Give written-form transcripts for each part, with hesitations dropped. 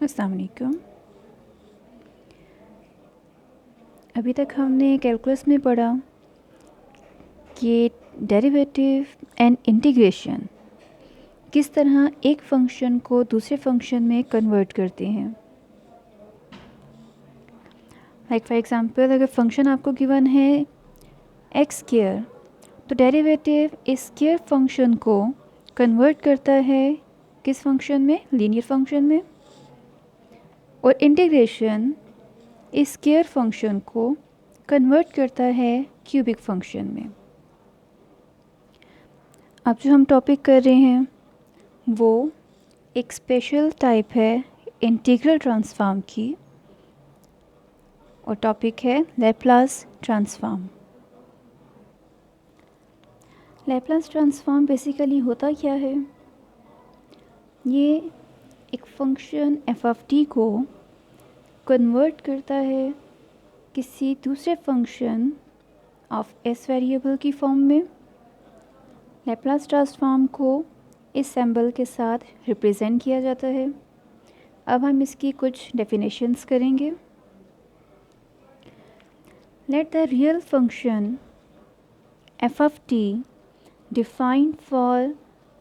अस्सलाम वालेकुम। अभी तक हमने कैलकुलस में पढ़ा कि डेरिवेटिव एंड इंटीग्रेशन किस तरह एक फ़ंक्शन को दूसरे फ़ंक्शन में कन्वर्ट करते हैं। लाइक फॉर एग्ज़ाम्पल, अगर फ़ंक्शन आपको गिवन है एक्स स्क्वायर, तो डेरिवेटिव इस स्क्वायर फ़ंक्शन को कन्वर्ट करता है किस फ़ंक्शन में, लीनियर फ़ंक्शन में, और इंटीग्रेशन इस स्क्वायर फ़ंक्शन को कन्वर्ट करता है क्यूबिक फ़ंक्शन में। अब जो हम टॉपिक कर रहे हैं वो एक स्पेशल टाइप है इंटीग्रल ट्रांसफॉर्म की, और टॉपिक है Laplace transform. Laplace transform basically होता क्या है? ये एक फंक्शन एफ ऑफ टी को कन्वर्ट करता है किसी दूसरे फंक्शन ऑफ एस वेरिएबल की फॉर्म में। लैप्लास ट्रांसफॉर्म को इस सिंबल के साथ रिप्रेजेंट किया जाता है। अब हम इसकी कुछ डेफिनेशंस करेंगे। Let the real function f of t defined for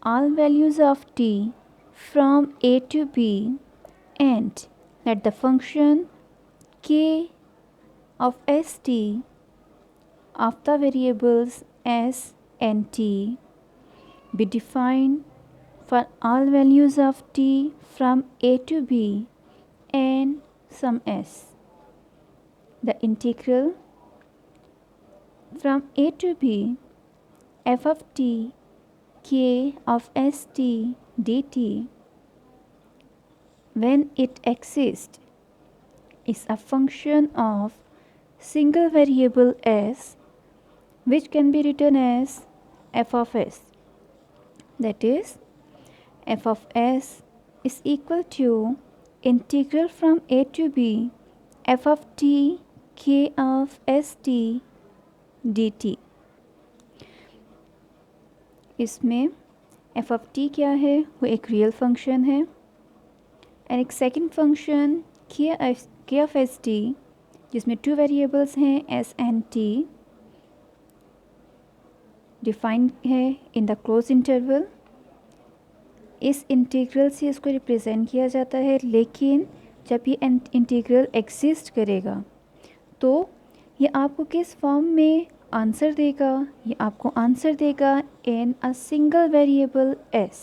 all values of t from a to b, and let the function k of st of the variables s and t be defined for all values of t from a to b and some s. The integral from a to b f of t k of st dt, when it exists, is a function of single variable s, which can be written as f of s. That is, f of s is equal to integral from a to b f of t k of st dt. इसमें F of T क्या है? वो एक real function है, and एक second function के of S T, जिसमें two variables हैं एस एंड टी, डिफाइंड है इन द क्लोज इंटरवल। इस इंटीग्रल से इसको रिप्रेजेंट किया जाता है, लेकिन जब ये इंटीग्रल एग्जिस्ट करेगा तो ये आपको किस फॉर्म में आंसर देगा? ये आपको आंसर देगा in a single variable s।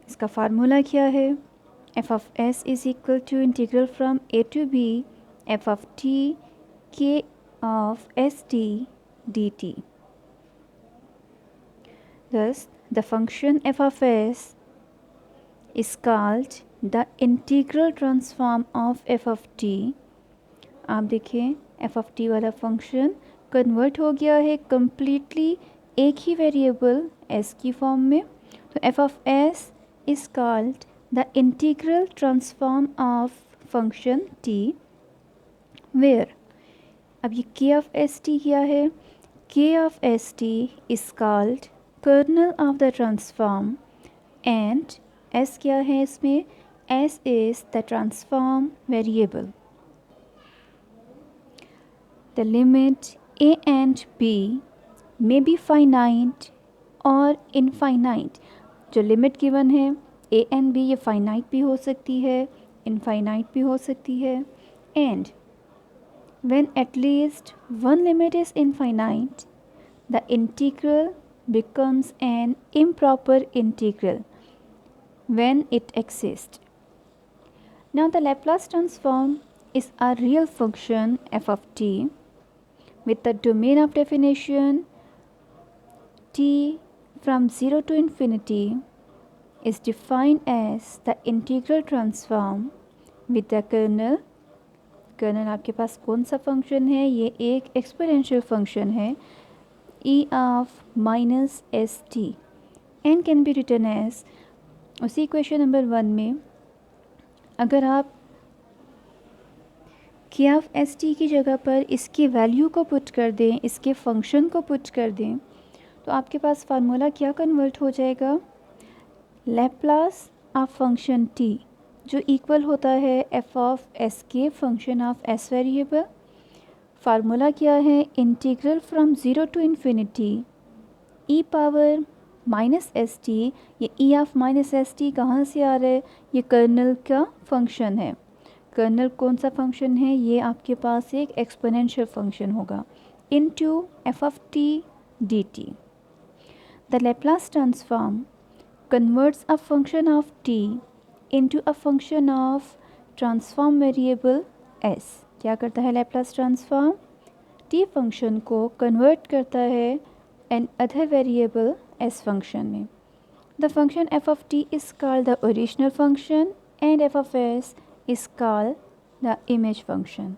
इसका फार्मूला क्या है? f of s is equal to integral from a to b f of t k of st dt. Thus, the function f of s is called the integral transform of f of t. आप देखें, F of T वाला function convert हो गया है completely एक ही variable S की form में। तो F of S is called the integral transform of function T, where अब ये के ऑफ एस टी क्या है? K of S T is called kernel of the transform, and S क्या है इसमें? S is the transform variable. The limit a and b may be finite or infinite. जो limit given है a and b, ये finite भी हो सकती है, इनफाइनाइट भी हो सकती है, and when at least one limit is infinite, the integral becomes an improper integral when it exists. Now the Laplace transform is a real function f of t with the domain of definition t from 0 to infinity is defined as the integral transform with the kernel आपके पास कौन सा function है? ये एक exponential function है e of minus S T, and can be written as, उसी equation number 1 में अगर आप के ऑफ एस टी की जगह पर इसकी वैल्यू को पुट कर दें, इसके फंक्शन को पुट कर दें, तो आपके पास फार्मूला क्या कन्वर्ट हो जाएगा? लैप्लास ऑफ फंक्शन टी जो इक्वल होता है एफ ऑफ एस के function of s variable. Formula क्या है, integral from zero to infinity e power minus S t. ये e of minus S t कहाँ से आ रहा है, ये कर्नल का फंक्शन है। कर्नल कौन सा फंक्शन है, ये आपके पास एक एक्सपोनेंशियल फंक्शन होगा, into f of t D t. The Laplace transform converts a function of t into a function of transform variable s. क्या करता है लैप्लास ट्रांसफॉर्म, टी फंक्शन को कन्वर्ट करता है another variable s function में। The function f of t is called the original function and f of s is called the image function.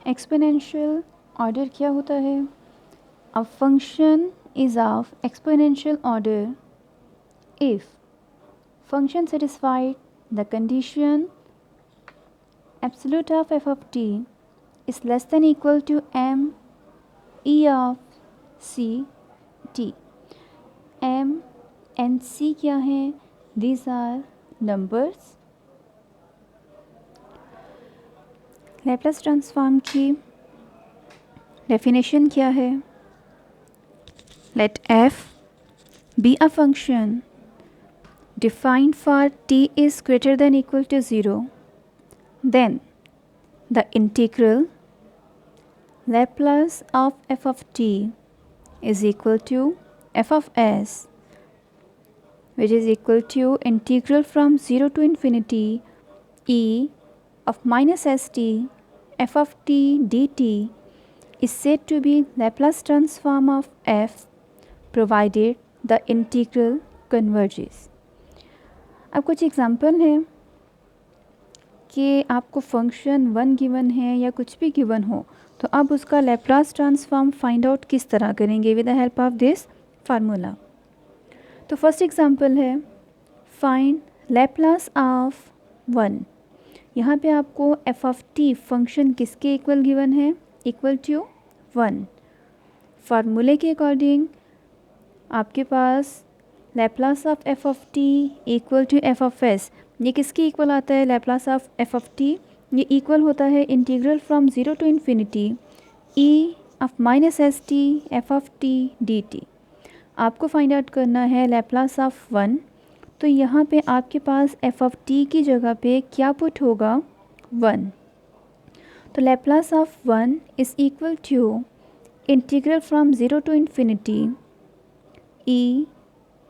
Exponential order क्या होता है, a function is of exponential order if function satisfied the condition absolute of f of t is less than equal to m e of c t. m and c क्या हैं, these are numbers. Laplace transform की definition क्या है, late f be a function defined for t is greater than equal to 0, then the integral Laplace of f of t is equal to f of s, which is equal to integral from 0 to infinity e of minus st f of t dt is said to be Laplace transform of f provided the integral converges. अब कुछ example हैं कि आपको function one given है या कुछ भी given हो तो आप उसका लैप्लास ट्रांसफॉर्म फाइंड आउट किस तरह करेंगे with the help of this formula. तो फर्स्ट एग्जांपल है फाइंड लैप्लास ऑफ वन। यहाँ पे आपको एफ ऑफ टी फंक्शन किसके इक्वल गिवन है, इक्वल टू वन। फार्मूले के अकॉर्डिंग आपके पास Laplace of f of t equal to f of s, ये किसके इक्वल आता है, Laplace of f of t ये इक्वल होता है integral from zero to infinity e of minus S T F of t D T. आपको find out करना है लैप्लास ऑफ वन, तो यहाँ पे आपके पास एफ ऑफ टी की जगह पे क्या पुट होगा, वन। तो Laplace of one is equal to integral from zero to infinity E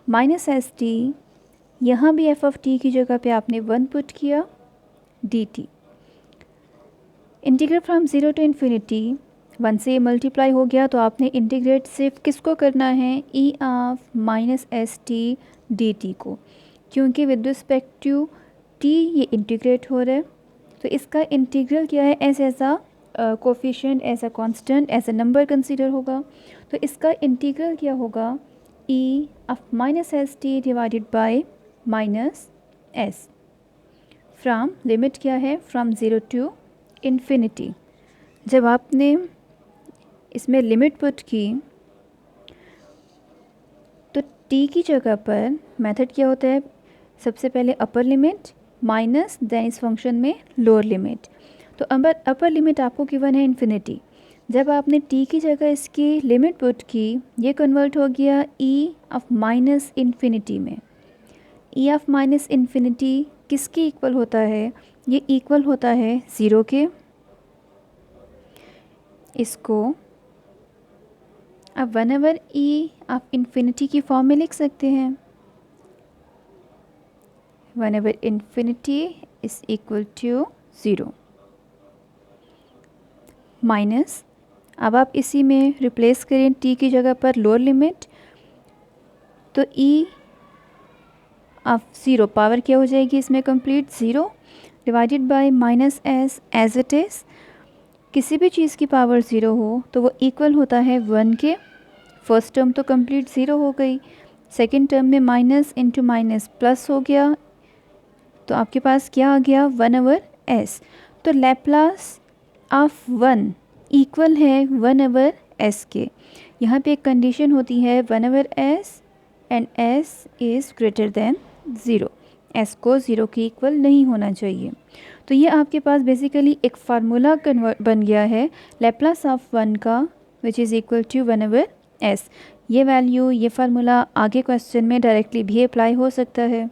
minus S T, यहाँ भी एफ ऑफ टी की जगह पे आपने वन पुट किया D T. Integral from zero to infinity one से मल्टीप्लाई हो गया तो आपने इंटीग्रेट सिर्फ किसको करना है, E of minus S T D T को, क्योंकि विद रिस्पेक्ट टू टी ये इंटीग्रेट हो रहा है तो इसका इंटीग्रल क्या है, as a coefficient, as a constant, as a number consider होगा। तो इसका इंटीग्रल क्या होगा, E of minus S T divided by minus S from limit क्या है, फ्रॉम ज़ीरो टू इन्फिनिटी। जब आपने इसमें लिमिट पुट की तो टी की जगह पर मेथड क्या होता है, सबसे पहले अपर लिमिट माइनस देन इस फंक्शन में लोअर लिमिट। तो अपर लिमिट आपको गिवन है इन्फिनिटी, जब आपने टी की जगह इसकी लिमिट पुट की ये कन्वर्ट हो गया ई ऑफ माइनस इन्फिनिटी में। ई ऑफ माइनस इन्फिनिटी किसके इक्वल होता है, ये इक्वल होता है ज़ीरो के। इसको अब one over E of infinity की फॉर्म में लिख सकते हैं, one over infinity is equal to zero minus, अब आप इसी में रिप्लेस करें टी की जगह पर लोअर लिमिट, तो ई ऑफ ज़ीरो पावर क्या हो जाएगी इसमें complete zero divided by minus S as it is. किसी भी चीज़ की पावर ज़ीरो हो तो वो इक्वल होता है वन के। फर्स्ट टर्म तो कंप्लीट ज़ीरो हो गई, सेकंड टर्म में माइनस इंटू माइनस प्लस हो गया, तो आपके पास क्या आ गया, वन ओवर एस। तो लैप्लास ऑफ वन इक्वल है वन ओवर एस के। यहाँ पे एक कंडीशन होती है one over S and S is greater than zero. S को 0 के इक्वल नहीं होना चाहिए। तो ये आपके पास बेसिकली एक फार्मूला बन गया है लैप्लास ऑफ 1 का विच इज़ इक्वल टू 1/s। ये वैल्यू, ये फार्मूला आगे क्वेश्चन में डायरेक्टली भी अप्लाई हो सकता है।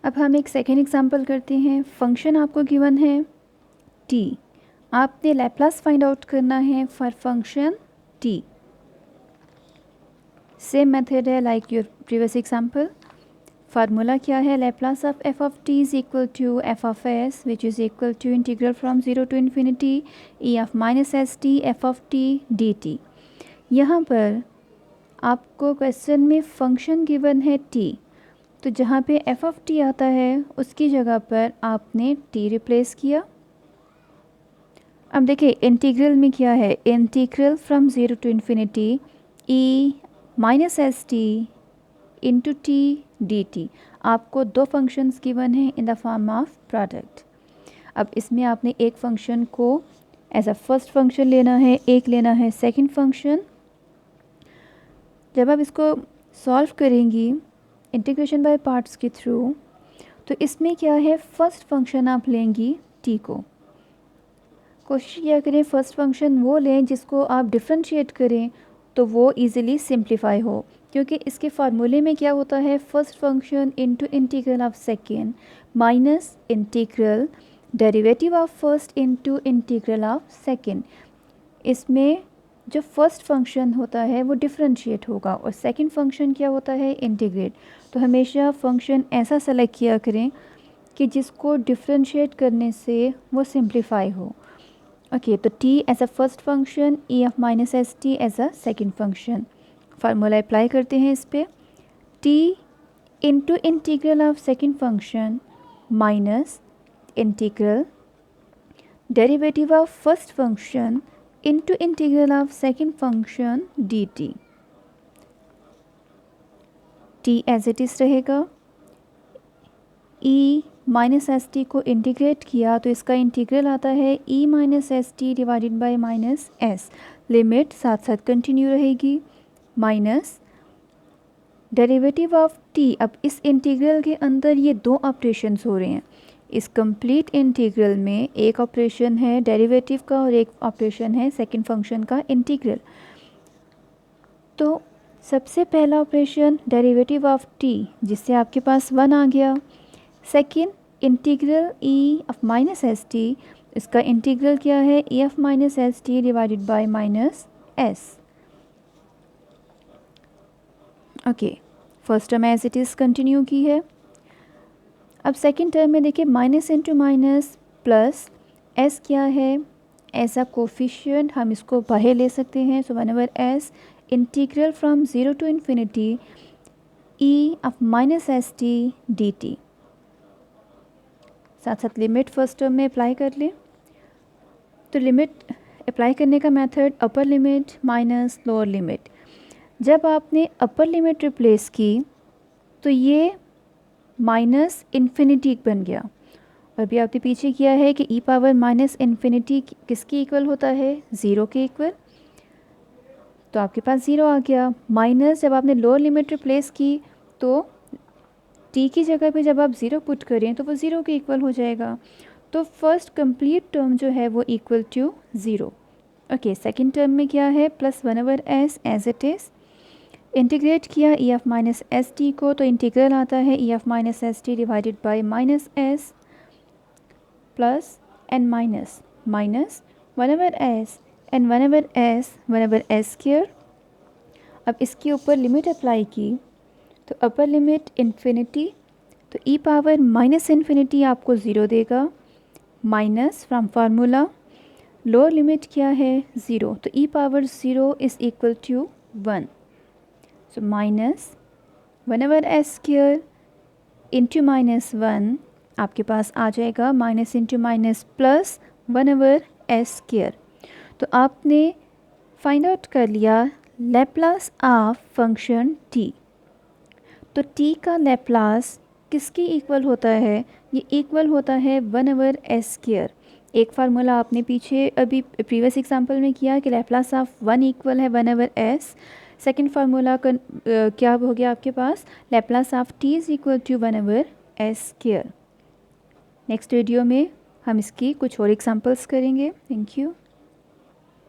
अब हम एक सेकेंड एग्जांपल करते हैं। फंक्शन आपको गिवन है t, आपने लैप्लास फाइंड आउट करना है for function t। Same method है like your previous example. Formula क्या है, Laplace of f of t is equal to f of s which is equal to integral from 0 to infinity e of minus S t f of t dt। यहाँ पर आपको question में function given है t, तो जहाँ पे f of t आता है उसकी जगह पर आपने t रिप्लेस किया। अब देखिए इंटीग्रल में क्या है, integral from 0 to infinity e minus S T into T D T. आपको दो फंक्शंस गिवन हैं in the form of product. अब इसमें आपने एक फंक्शन को एज अ फर्स्ट फंक्शन लेना है, एक लेना है सेकंड फंक्शन। जब आप इसको सॉल्व करेंगी इंटीग्रेशन बाय पार्ट्स के थ्रू, तो इसमें क्या है, फर्स्ट फंक्शन आप लेंगी t को। कोशिश किया करें फर्स्ट फंक्शन वो लें जिसको आप डिफ्रेंशिएट करें तो वो इजीली सिंप्लीफाई हो, क्योंकि इसके फार्मूले में क्या होता है, first function into integral of second minus integral derivative of first into integral of second. इसमें जो फर्स्ट फंक्शन होता है वो डिफ्रेंशिएट होगा और सेकंड फंक्शन क्या होता है, इंटीग्रेट। तो हमेशा फंक्शन ऐसा सेलेक्ट किया करें कि जिसको डिफ्रेंशिएट करने से वो सिंप्लीफाई हो। ओके, तो t as a first function, e of minus S T as a second function. Formula apply करते हैं इस पर, t into integral of second function minus integral derivative of first function into integral of second function dt। t as it is रहेगा, e minus S T को integrate किया तो इसका integral आता है e minus S T divided by minus S. Limit साथ साथ continue रहेगी, माइनस डेरिवेटिव ऑफ t। अब इस इंटीग्रल के अंदर ये दो ऑपरेशंस हो रहे हैं। इस कंप्लीट इंटीग्रल में एक ऑपरेशन है डेरिवेटिव का और एक ऑपरेशन है सेकंड फंक्शन का इंटीग्रल। तो सबसे पहला ऑपरेशन डेरिवेटिव ऑफ t जिससे आपके पास 1 आ गया। Second integral e of minus S T, इसका इंटीग्रल क्या है, e of minus S T divided by minus S. Okay, first term as it is continue की है। अब सेकंड टर्म में देखिए minus into minus plus S क्या है, एज अ कोफिशिएंट हम इसको बाहर ले सकते हैं। So whenever S integral from 0 to infinity e of minus S T D T. साथ साथ लिमिट फर्स्ट टर्म में अप्लाई कर लें। तो लिमिट अप्लाई करने का method upper limit minus lower limit. जब आपने अपर लिमिट रिप्लेस की तो ये माइनस इन्फिनिटी बन गया, और अभी आपने पीछे किया है कि e पावर माइनस इन्फिनिटी किसके इक्वल होता है, 0 के इक्वल। तो आपके पास 0 आ गया। माइनस जब आपने लोअर लिमिट रिप्लेस की तो t की जगह पे जब आप 0 पुट करें तो वो 0 के इक्वल हो जाएगा। तो फर्स्ट कंप्लीट टर्म जो है वो equal to 0। Okay, second term में क्या है, plus 1/s as it is. Integrate किया e of minus S T को, तो इंटीग्रल आता है e of minus S T divided by minus S plus N minus minus 1/s N 1/s square. अब इसके ऊपर लिमिट अप्लाई की तो अपर लिमिट इन्फिनिटी, तो e पावर माइनस इन्फिनिटी आपको 0 देगा, minus from formula lower limit क्या है, 0। तो e power 0 is equal to 1। So minus 1/s square into minus 1 आपके पास आ जाएगा minus into minus plus 1/s square. तो आपने फाइंड आउट कर लिया लैप्लास ऑफ फंक्शन t। तो t का लैप्लास किसके इक्वल होता है, ये इक्वल होता है 1/s स्क्वायर। एक फार्मूला आपने पीछे अभी प्रीवियस एग्जांपल में किया कि लैप्लास ऑफ 1 इक्वल है 1/s। सेकंड फार्मूला क्या हो गया आपके पास, Laplace of t is equal to 1/s²। Next video में हम इसकी कुछ और एग्जांपल्स करेंगे। Thank you.